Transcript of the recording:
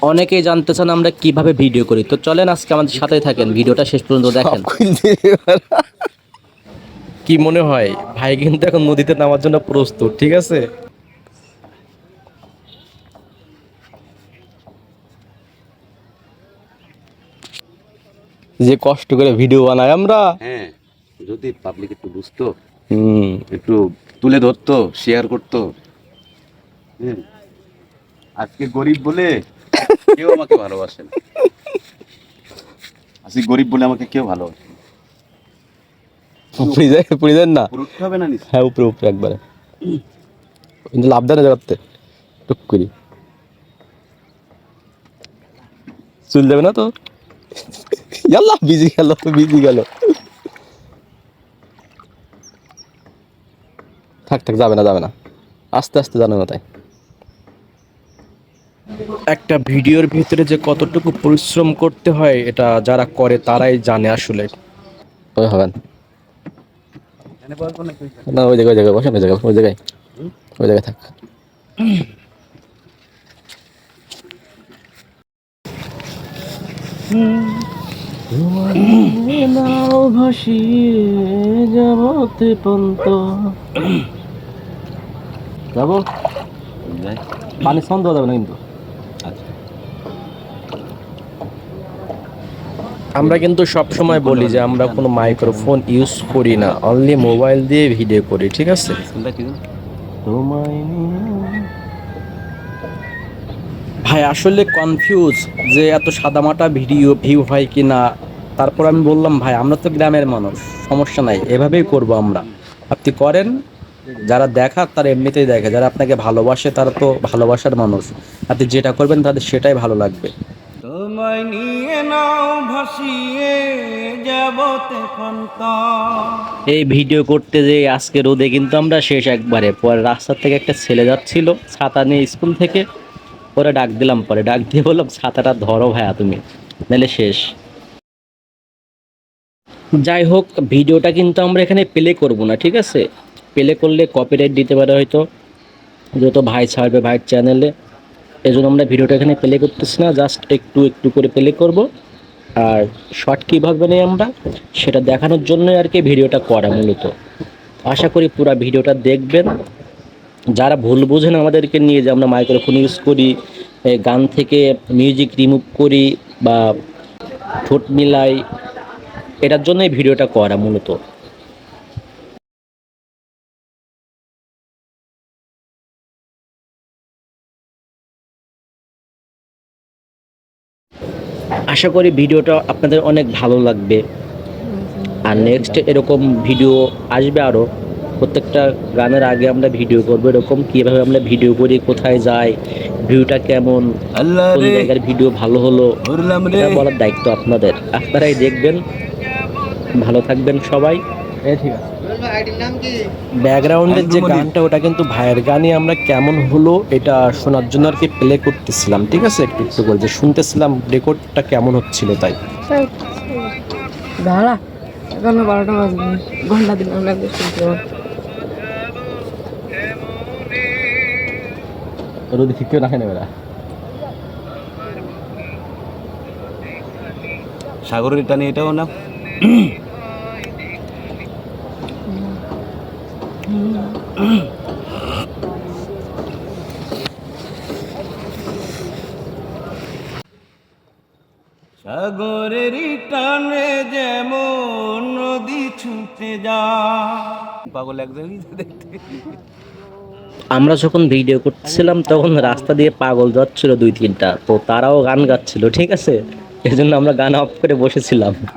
অনেকেই জানতে চান আমরা কিভাবে ভিডিও করি, তো চলেন আজকে আমাদের সাথেই থাকেন, ভিডিওটা শেষ পর্যন্ত দেখেন। কি মনে হয় ভাই কিন্তু এখন নদীতে নামার জন্য প্রস্তুত, ঠিক আছে? যে কষ্ট করে ভিডিও বানাই আমরা, হ্যাঁ, যদি পাবলিক একটু বুঝতো, হুম, একটু তুলে ধরতো, শেয়ার করতো। হ্যাঁ, আজকে গরিব বলে কেউ আমাকে ভালোবাসে না। আজকে গরিব বলে আমাকে কেউ ভালোবাসে না। পুরি দেন না। উপরে উঠতে হবে না নিচে? হ্যাঁ, উপরে উপরে একবারে, কিন্তু লাভ দেয় না জায়গাতে, টুক করি চল যাবে না তো। ইয়াল্লা বিজি গেল, বিজি গেল। থাক থাক, যাবে না যাবে না, আস্তে আস্তে জানো না। তাই একটা ভিডিওর ভিতরে যে কতটুকু পরিশ্রম করতে হয় এটা যারা করে তারাই জানে আসলে। ওই হবেন না, ওই জায়গায় ওই জায়গায় বসেন, ওই জায়গায় ওই জায়গায় ওই জায়গায় থাক। নাও ভাসিয়ে যাবতে পন্ত যাবো, পানি ছন্দ যাবে না কিন্তু। আমরা কিন্তু সব সময় বলি যে আমরা কোনো মাইক্রোফোন ইউজ করি না, অনলি মোবাইল দিয়ে ভিডিও করি, ঠিক আছে? ভাই আসলে কনফিউজ যে এত সাদামাটা ভিডিও ভিউ হয় কি না। তারপর আমি বললাম ভাই আমরা তো গ্রামের মানুষ, সমস্যা নাই, এভাবেই করব আমরা, আপনি করেন। যারা দেখা তারা এমনিতেই দেখে, যারা আপনাকে ভালোবাসে তারা তো ভালোবাসার মানুষ, আপনি যেটা করবেন তাদের সেটাই ভালো লাগবে। তোমায় নিয়ে নাও ভাসিয়ে যাব তেখন্ত। এই ভিডিও করতে যে আজকে রোদে কিন্তু আমরা শেষ একবারে। পরে রাস্তা থেকে একটা ছেলে যাচ্ছিল ছাতা নিয়ে স্কুল থেকে, পরে ডাক দিলাম, পরে ডাক দিয়ে বললাম ছাতাটা ধরো ভাইয়া তুমি, নাহলে শেষ। যাই হোক, ভিডিওটা কিন্তু আমরা এখানে প্লে করব না, ঠিক আছে? প্লে করলে কপিরাইট দিতে পারে হয়তো, যেহেতু ভাই ছাড়বে ভাইয়ের চ্যানেলে, এই জন্য আমরা ভিডিওটা এখানে প্লে করতেছি না, জাস্ট একটু একটু করে প্লে করব। আর শর্ট কীভাবে নেই আমরা সেটা দেখানোর জন্যই আর কি ভিডিওটা করা মূলত। আশা করি পুরো ভিডিওটা দেখবেন। যারা ভুল বোঝেন আমাদেরকে নিয়ে যে আমরা মাইক্রোফোন ইউজ করি, গান থেকে মিউজিক রিমুভ করি বা ঠোঁট মিলাই, এটার জন্যই ভিডিওটা করা মূলত। আশা করি ভিডিওটা আপনাদের অনেক ভালো লাগবে। আর নেক্সট এরকম ভিডিও আসবে আরও। প্রত্যেকটা গানের আগে আমরা ভিডিও করবো, এরকম কীভাবে আমরা ভিডিও করি, কোথায় যাই, ভিউটা কেমন, কোন জায়গার ভিডিও ভালো হলো, এটা বলার দায়িত্ব আপনাদের, আপনারাই দেখবেন। ভালো থাকবেন সবাই। ঠিক আছে, ব্যাকগ্রাউন্ডের যে গানটা ওটা কিন্তু ভাইয়ের গানই, আমরা কেমন হলো এটা শোনার জন্য আর কি প্লে করতেছিলাম, ঠিক আছে? একটু একটু করে যে শুনতেছিলাম রেকর্ডটা কেমন হচ্ছিল, তাই দাঁড়া, এখনো 12টা বাজে, ঘন্টা দিলাম লাগবে শুনতে। রোদি ঠিক করে রাখে নেবে না। সাগরের টানে এটাও না। সাগরের টানে যেমন নদী ছুটে যায়। পাগল একজনই দেখতে। আমরা যখন ভিডিও করতেছিলাম তখন রাস্তা দিয়ে পাগল যাচ্ছিল 2-3টা, তো তারাও গান গাচ্ছিল, ঠিক আছে? এই জন্য আমরা গান অফ করে বসেছিলাম।